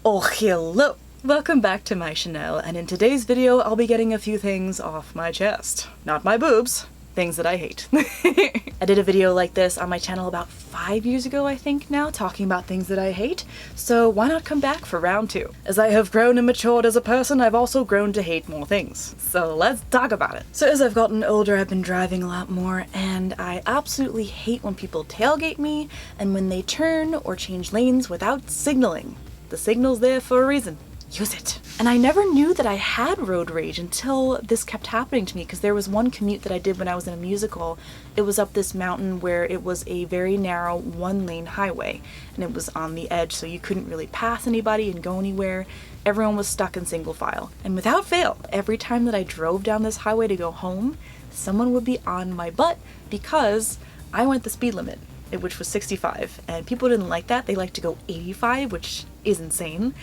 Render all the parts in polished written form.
Oh, hello! Welcome back to my Chanel, and in today's video I'll be getting a few things off my chest. Not my boobs. Things that I hate. I did a video like this on my channel about 5 years ago, I think now, talking about things that I hate, so why not come back for round 2? As I have grown and matured as a person, I've also grown to hate more things. So let's talk about it. So as I've gotten older, I've been driving a lot more, and I absolutely hate when people tailgate me, and when they turn or change lanes without signaling. The signal's there for a reason. Use it. And I never knew that I had road rage until this kept happening to me, because there was one commute that I did when I was in a musical. It was up this mountain where it was a very narrow one-lane highway, and it was on the edge, so you couldn't really pass anybody and go anywhere. Everyone was stuck in single file. And without fail, every time that I drove down this highway to go home, someone would be on my butt because I went the speed limit, which was 65, and people didn't like that. They liked to go 85, which is insane.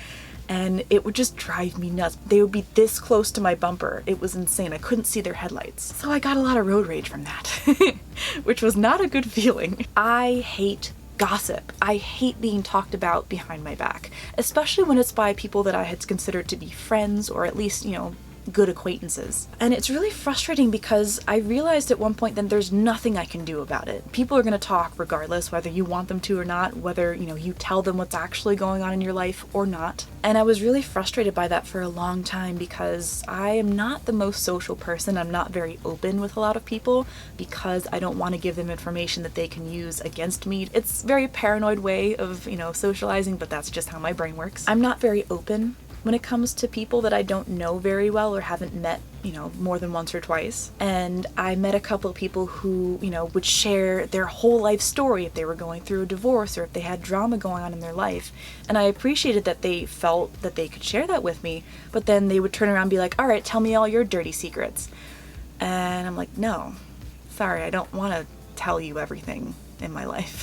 And it would just drive me nuts. They would be this close to my bumper. It was insane. I couldn't see their headlights. So I got a lot of road rage from that, which was not a good feeling. I hate gossip. I hate being talked about behind my back, especially when it's by people that I had considered to be friends, or at least, good acquaintances. And it's really frustrating because I realized at one point that there's nothing I can do about it. People are going to talk regardless, whether you want them to or not, whether, you tell them what's actually going on in your life or not. And I was really frustrated by that for a long time because I am not the most social person. I'm not very open with a lot of people because I don't want to give them information that they can use against me. It's a very paranoid way of, socializing, but that's just how my brain works. I'm not very open when it comes to people that I don't know very well or haven't met, more than once or twice. And I met a couple of people who, would share their whole life story if they were going through a divorce or if they had drama going on in their life. And I appreciated that they felt that they could share that with me, but then they would turn around and be like, all right, tell me all your dirty secrets. And I'm like, no, sorry, I don't want to tell you everything in my life.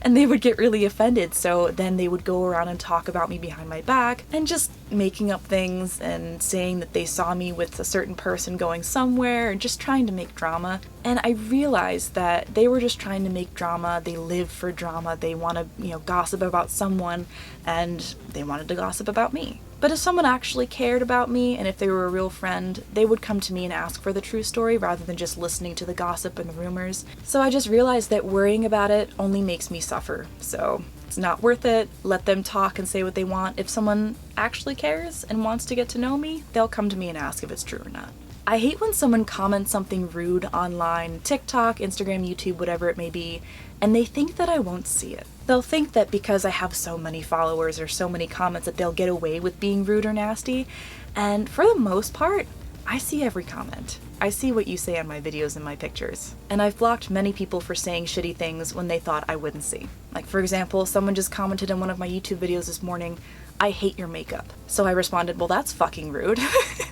And they would get really offended, so then they would go around and talk about me behind my back and just making up things and saying that they saw me with a certain person going somewhere and just trying to make drama. And I realized that they were just trying to make drama. They live for drama. They want to, gossip about someone, and they wanted to gossip about me. But if someone actually cared about me, and if they were a real friend, they would come to me and ask for the true story rather than just listening to the gossip and the rumors. So I just realized that worrying about it only makes me suffer. So it's not worth it. Let them talk and say what they want. If someone actually cares and wants to get to know me, they'll come to me and ask if it's true or not. I hate when someone comments something rude online, TikTok, Instagram, YouTube, whatever it may be, and they think that I won't see it. They'll think that because I have so many followers or so many comments that they'll get away with being rude or nasty, and for the most part, I see every comment. I see what you say on my videos and my pictures. And I've blocked many people for saying shitty things when they thought I wouldn't see. Like, for example, someone just commented in one of my YouTube videos this morning, "I hate your makeup." So I responded, well, that's fucking rude.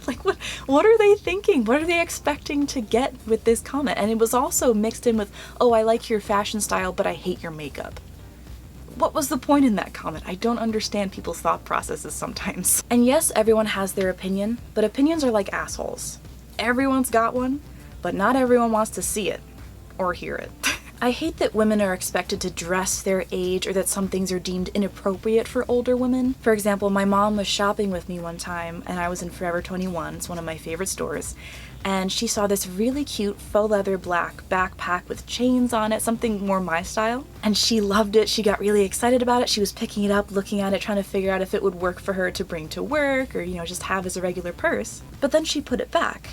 Like, what are they thinking? What are they expecting to get with this comment? And it was also mixed in with, "Oh, I like your fashion style, but I hate your makeup." What was the point in that comment? I don't understand people's thought processes sometimes. And yes, everyone has their opinion, but opinions are like assholes. Everyone's got one, but not everyone wants to see it or hear it. I hate that women are expected to dress their age, or that some things are deemed inappropriate for older women. For example, my mom was shopping with me one time, and I was in Forever 21, it's one of my favorite stores, and she saw this really cute faux leather black backpack with chains on it, something more my style, and she loved it. She got really excited about it. She was picking it up, looking at it, trying to figure out if it would work for her to bring to work or, just have as a regular purse. But then she put it back.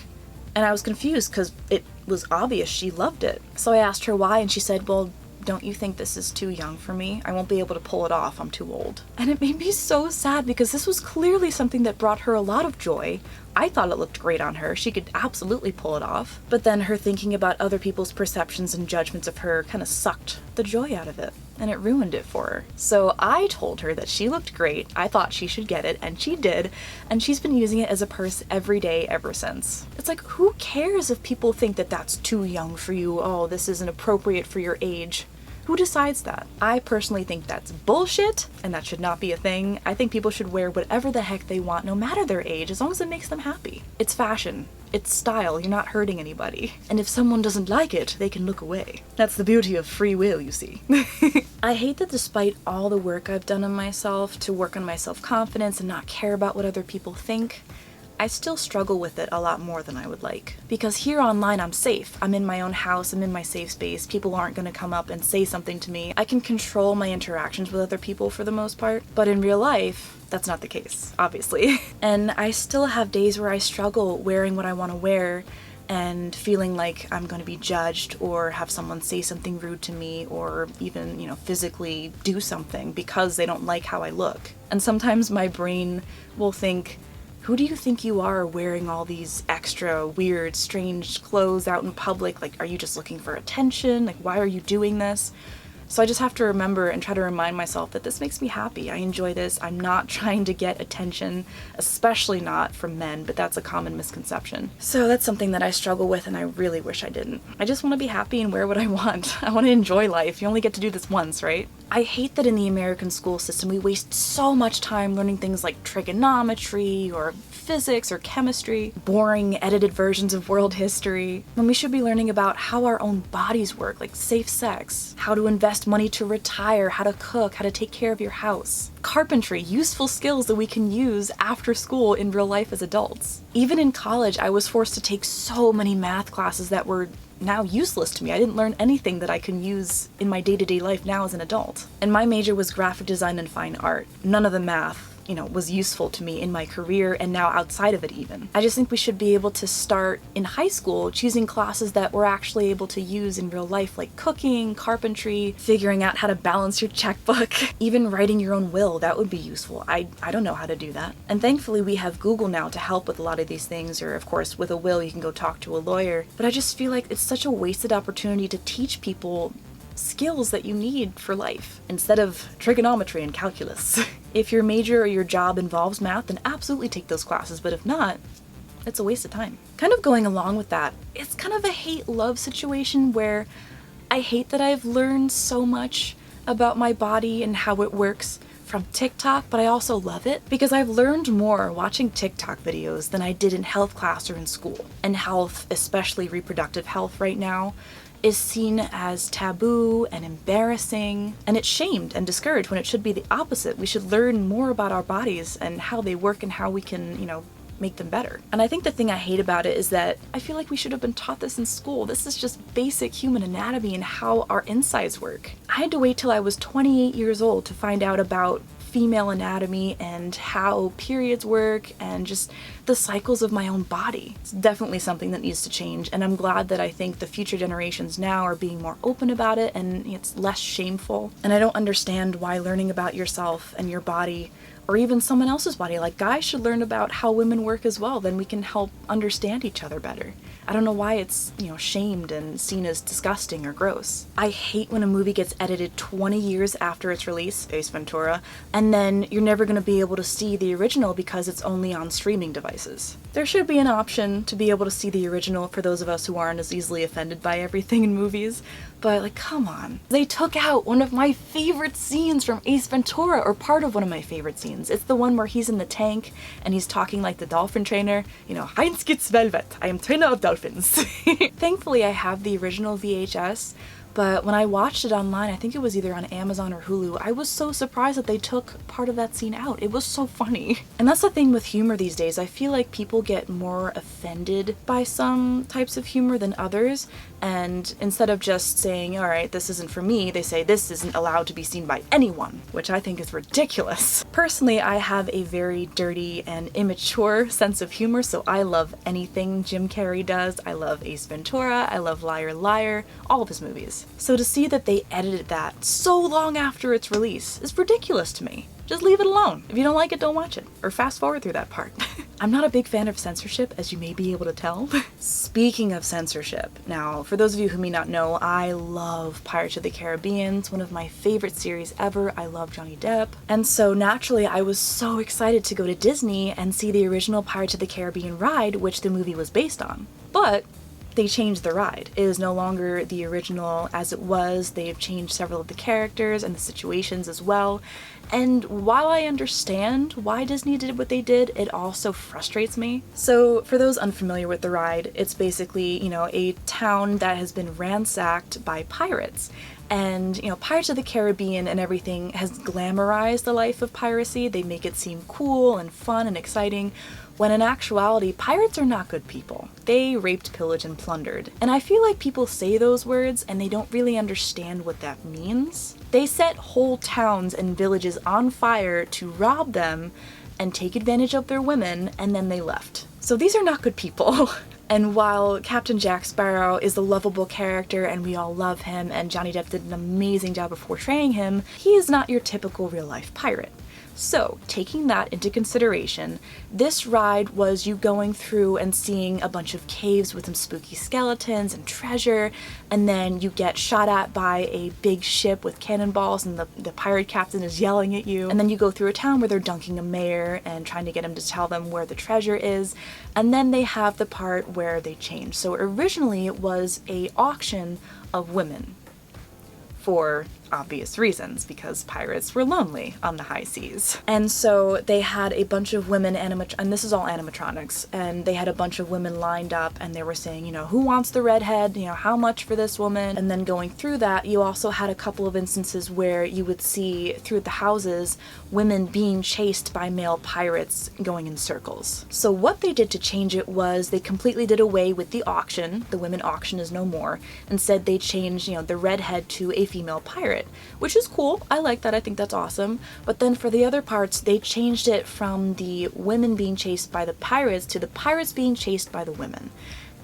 And I was confused because it was obvious she loved it. So I asked her why, and she said, well, don't you think this is too young for me? I won't be able to pull it off. I'm too old. And it made me so sad because this was clearly something that brought her a lot of joy. I thought it looked great on her. She could absolutely pull it off. But then her thinking about other people's perceptions and judgments of her kind of sucked the joy out of it, and it ruined it for her. So I told her that she looked great. I thought she should get it, and she did, and she's been using it as a purse every day ever since. It's like, who cares if people think that that's too young for you? Oh, this isn't appropriate for your age. Who decides that? I personally think that's bullshit, and that should not be a thing. I think people should wear whatever the heck they want, no matter their age, as long as it makes them happy. It's fashion. It's style. You're not hurting anybody. And if someone doesn't like it, they can look away. That's the beauty of free will, you see. I hate that despite all the work I've done on myself to work on my self-confidence and not care about what other people think, I still struggle with it a lot more than I would like. Because here online I'm safe. I'm in my own house, I'm in my safe space, people aren't gonna come up and say something to me. I can control my interactions with other people for the most part, but in real life, that's not the case, obviously. And I still have days where I struggle wearing what I want to wear and feeling like I'm going to be judged or have someone say something rude to me or even, physically do something because they don't like how I look. And sometimes my brain will think, who do you think you are wearing all these extra weird, strange clothes out in public? Like, are you just looking for attention? Like, why are you doing this? So I just have to remember and try to remind myself that this makes me happy. I enjoy this. I'm not trying to get attention, especially not from men, but that's a common misconception. So that's something that I struggle with and I really wish I didn't. I just want to be happy and wear what I want. I want to enjoy life. You only get to do this once, right? I hate that in the American school system we waste so much time learning things like trigonometry or physics or chemistry, boring edited versions of world history, when we should be learning about how our own bodies work, like safe sex, how to invest money to retire, how to cook, how to take care of your house. Carpentry, useful skills that we can use after school in real life as adults. Even in college, I was forced to take so many math classes that were now useless to me. I didn't learn anything that I can use in my day-to-day life now as an adult. And my major was graphic design and fine art. None of the math was useful to me in my career and now outside of it even. I just think we should be able to start in high school choosing classes that we're actually able to use in real life, like cooking, carpentry, figuring out how to balance your checkbook, even writing your own will. That would be useful. I don't know how to do that. And thankfully we have Google now to help with a lot of these things, or of course with a will you can go talk to a lawyer. But I just feel like it's such a wasted opportunity to teach people skills that you need for life instead of trigonometry and calculus. If your major or your job involves math, then absolutely take those classes, but if not, it's a waste of time. Kind of going along with that, it's kind of a hate-love situation where I hate that I've learned so much about my body and how it works from TikTok, but I also love it because I've learned more watching TikTok videos than I did in health class or in school. And health, especially reproductive health right now, is seen as taboo and embarrassing, and it's shamed and discouraged when it should be the opposite. We should learn more about our bodies and how they work and how we can, make them better. And I think the thing I hate about it is that I feel like we should have been taught this in school. This is just basic human anatomy and how our insides work. I had to wait till I was 28 years old to find out about female anatomy and how periods work and just the cycles of my own body. It's definitely something that needs to change, and I'm glad that I think the future generations now are being more open about it and it's less shameful. And I don't understand why learning about yourself and your body or even someone else's body, like guys should learn about how women work as well, then we can help understand each other better. I don't know why it's, shamed and seen as disgusting or gross. I hate when a movie gets edited 20 years after its release, Ace Ventura, and then you're never going to be able to see the original because it's only on streaming devices. There should be an option to be able to see the original for those of us who aren't as easily offended by everything in movies, but come on. They took out one of my favorite scenes from Ace Ventura, or part of one of my favorite scenes. It's the one where he's in the tank and he's talking like the dolphin trainer. Heinz gets velvet. I am trainer of dolphins. Thankfully, I have the original VHS, but when I watched it online, I think it was either on Amazon or Hulu, I was so surprised that they took part of that scene out. It was so funny. And that's the thing with humor these days. I feel like people get more offended by some types of humor than others, and instead of just saying, all right, this isn't for me, they say this isn't allowed to be seen by anyone, which I think is ridiculous. Personally, I have a very dirty and immature sense of humor, so I love anything Jim Carrey does. I love Ace Ventura, I love Liar Liar, all of his movies. So to see that they edited that so long after its release is ridiculous to me. Just leave it alone. If you don't like it, don't watch it. Or fast forward through that part. I'm not a big fan of censorship, as you may be able to tell. Speaking of censorship, now, for those of you who may not know, I love Pirates of the Caribbean. It's one of my favorite series ever. I love Johnny Depp. And so naturally, I was so excited to go to Disney and see the original Pirates of the Caribbean ride, which the movie was based on. But they changed the ride. It is no longer the original as it was. They've changed several of the characters and the situations as well. And while I understand why Disney did what they did, it also frustrates me. So for those unfamiliar with the ride, it's basically, you know, a town that has been ransacked by pirates. And, you know, Pirates of the Caribbean and everything has glamorized the life of piracy. They make it seem cool and fun and exciting, when in actuality, pirates are not good people. They raped, pillaged, and plundered. And I feel like people say those words and they don't really understand what that means. They set whole towns and villages on fire to rob them and take advantage of their women, and then they left. So these are not good people. And while Captain Jack Sparrow is a lovable character and we all love him, and Johnny Depp did an amazing job of portraying him, he is not your typical real-life pirate. So, taking that into consideration, this ride was you going through and seeing a bunch of caves with some spooky skeletons and treasure, and then you get shot at by a big ship with cannonballs and the pirate captain is yelling at you, and then you go through a town where they're dunking a mayor and trying to get him to tell them where the treasure is, and then they have the part where they change. So originally it was an auction of women, for obvious reasons, because pirates were lonely on the high seas. And so they had a bunch of women and this is all animatronics, and they had a bunch of women lined up and they were saying, you know, who wants the redhead, you know, how much for this woman? And then going through that, you also had a couple of instances where you would see through the houses women being chased by male pirates going in circles. So what they did to change it was they completely did away with the auction. The women auction is no more. Instead they changed, you know, the redhead to a female pirate, which is cool. I like that. I think that's awesome. But then for the other parts, they changed it from the women being chased by the pirates to the pirates being chased by the women.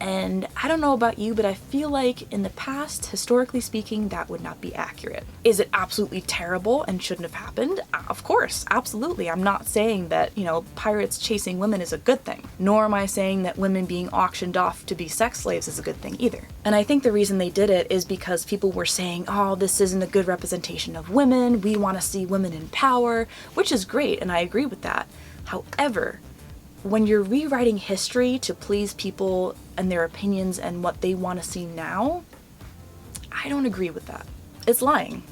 And I don't know about you, but I feel like in the past, historically speaking, that would not be accurate. Is it absolutely terrible and shouldn't have happened? Of course, absolutely. I'm not saying that, you know, pirates chasing women is a good thing, nor am I saying that women being auctioned off to be sex slaves is a good thing either. And I think the reason they did it is because people were saying, oh, this isn't a good representation of women, we want to see women in power, which is great, and I agree with that. However, when you're rewriting history to please people and their opinions and what they want to see now, I don't agree with that. It's lying.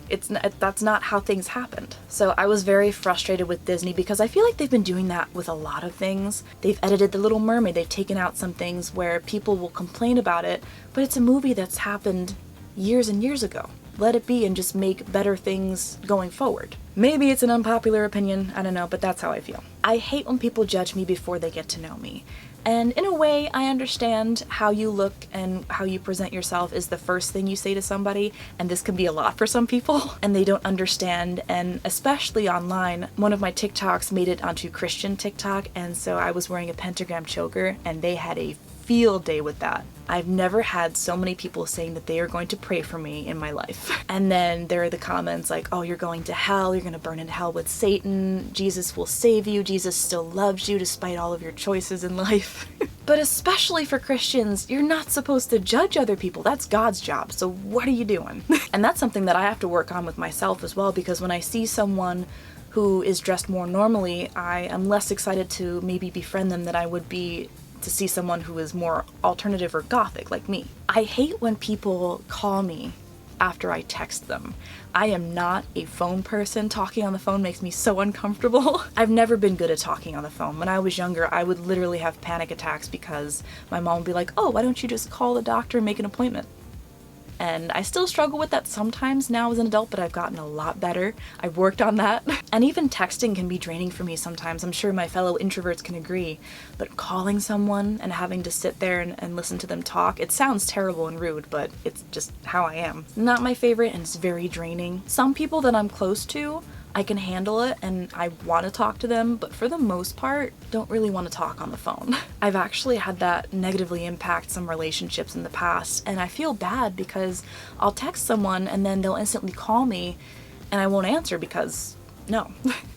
That's not how things happened. So I was very frustrated with Disney because I feel like they've been doing that with a lot of things. They've edited The Little Mermaid, they've taken out some things where people will complain about it, but it's a movie that's happened years and years ago. Let it be and just make better things going forward. Maybe it's an unpopular opinion, I don't know, but that's how I feel. I hate when people judge me before they get to know me. And in a way, I understand how you look and how you present yourself is the first thing you say to somebody, and this can be a lot for some people, and they don't understand, and especially online. One of my TikToks made it onto Christian TikTok, and so I was wearing a pentagram choker, and they had a field day with that. I've never had so many people saying that they are going to pray for me in my life. And then there are the comments like, oh, you're going to hell, you're going to burn in hell with Satan, Jesus will save you, Jesus still loves you despite all of your choices in life. But especially for Christians, you're not supposed to judge other people. That's God's job. So what are you doing? And that's something that I have to work on with myself as well, because when I see someone who is dressed more normally, I am less excited to maybe befriend them than I would be to see someone who is more alternative or gothic like me. I hate when people call me after I text them. I am not a phone person. Talking on the phone makes me so uncomfortable. I've never been good at talking on the phone. When I was younger, I would literally have panic attacks because my mom would be like, oh, why don't you just call the doctor and make an appointment? And I still struggle with that sometimes now as an adult, but I've gotten a lot better. I've worked on that. And even texting can be draining for me sometimes. I'm sure my fellow introverts can agree. But calling someone and having to sit there and listen to them talk, it sounds terrible and rude, but it's just how I am. Not my favorite, and it's very draining. Some people that I'm close to, I can handle it and I want to talk to them, but for the most part, don't really want to talk on the phone. I've actually had that negatively impact some relationships in the past, and I feel bad because I'll text someone and then they'll instantly call me and I won't answer because no.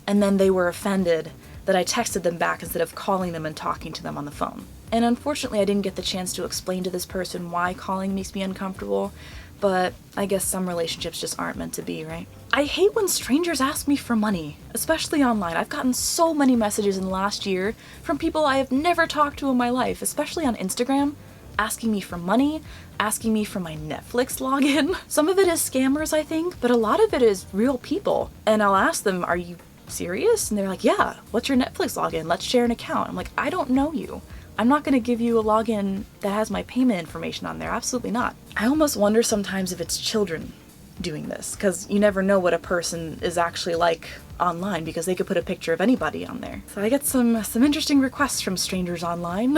And then they were offended that I texted them back instead of calling them and talking to them on the phone. And unfortunately, I didn't get the chance to explain to this person why calling makes me uncomfortable, but I guess some relationships just aren't meant to be, right? I hate when strangers ask me for money, especially online. I've gotten so many messages in the last year from people I have never talked to in my life, especially on Instagram. asking me for money, asking me for my Netflix login. Some of it is scammers, I think, but a lot of it is real people. And I'll ask them, are you serious? And they're like, yeah, what's your Netflix login? Let's share an account. I'm like, I don't know you. I'm not gonna give you a login that has my payment information on there. Absolutely not. I almost wonder sometimes if it's children doing this, because you never know what a person is actually like online, because they could put a picture of anybody on there. So I get some interesting requests from strangers online.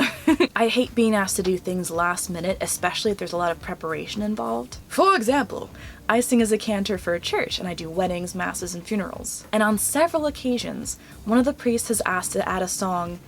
I hate being asked to do things last minute, especially if there's a lot of preparation involved. For example, I sing as a cantor for a church, and I do weddings, masses, and funerals. And on several occasions, one of the priests has asked to add a song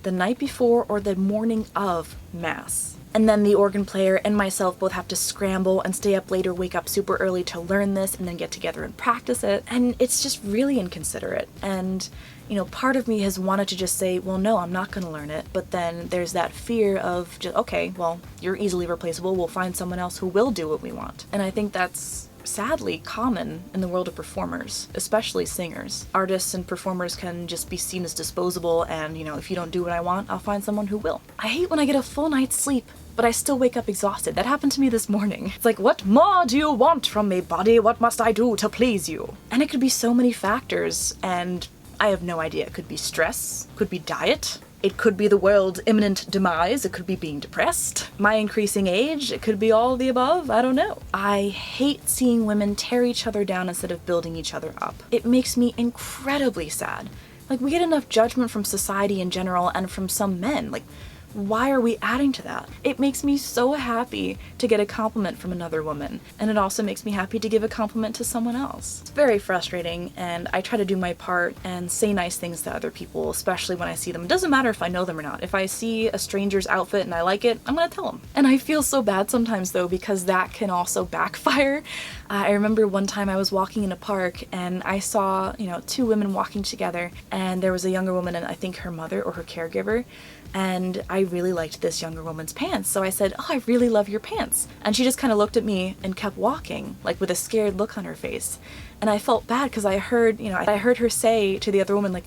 the night before or the morning of Mass. And then the organ player and myself both have to scramble and stay up late or wake up super early to learn this and then get together and practice it. And it's just really inconsiderate. And, you know, part of me has wanted to just say, well, no, I'm not going to learn it. But then there's that fear of just, okay, well, you're easily replaceable. We'll find someone else who will do what we want. And I think that's sadly common in the world of performers, especially singers. Artists and performers can just be seen as disposable and, you know, if you don't do what I want, I'll find someone who will. I hate when I get a full night's sleep, but I still wake up exhausted. That happened to me this morning. It's like, what more do you want from me, body? What must I do to please you? And it could be so many factors, and I have no idea. It could be stress, could be diet, it could be the world's imminent demise, it could be being depressed, my increasing age, it could be all of the above, I don't know. I hate seeing women tear each other down instead of building each other up. It makes me incredibly sad. Like, we get enough judgment from society in general and from some men. Like, why are we adding to that? It makes me so happy to get a compliment from another woman, and it also makes me happy to give a compliment to someone else. It's very frustrating, and I try to do my part and say nice things to other people, especially when I see them. It doesn't matter if I know them or not. If I see a stranger's outfit and I like it, I'm gonna tell them. And I feel so bad sometimes though, because that can also backfire. I remember one time I was walking in a park and I saw, you know, two women walking together, and there was a younger woman and I think her mother or her caregiver, and I really liked this younger woman's pants. So I said, oh, I really love your pants. And she just kind of looked at me and kept walking, like with a scared look on her face. And I felt bad because I heard her say to the other woman, like,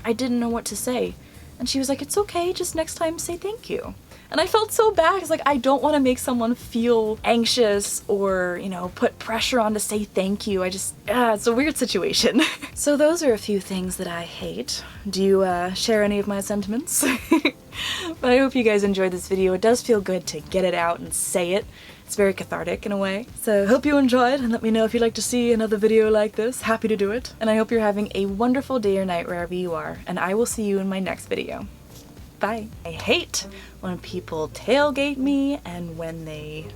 I didn't know what to say. And she was like, it's okay, just next time say thank you. And I felt so bad because, like, I don't want to make someone feel anxious or, you know, put pressure on to say thank you. It's a weird situation. So those are a few things that I hate. Do you share any of my sentiments? But I hope you guys enjoyed this video. It does feel good to get it out and say it. It's very cathartic in a way. So hope you enjoyed, and let me know if you'd like to see another video like this. Happy to do it. And I hope you're having a wonderful day or night wherever you are, and I will see you in my next video. Bye. I hate when people tailgate me and when they,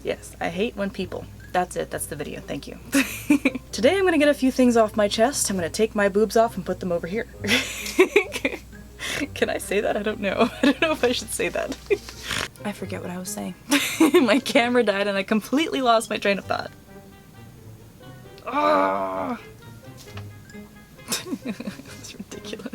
yes, I hate when people. That's it, that's the video, thank you. Today I'm gonna get a few things off my chest. I'm gonna take my boobs off and put them over here. Can I say that? I don't know. I don't know if I should say that. I forget what I was saying. My camera died and I completely lost my train of thought. Oh. It's ridiculous.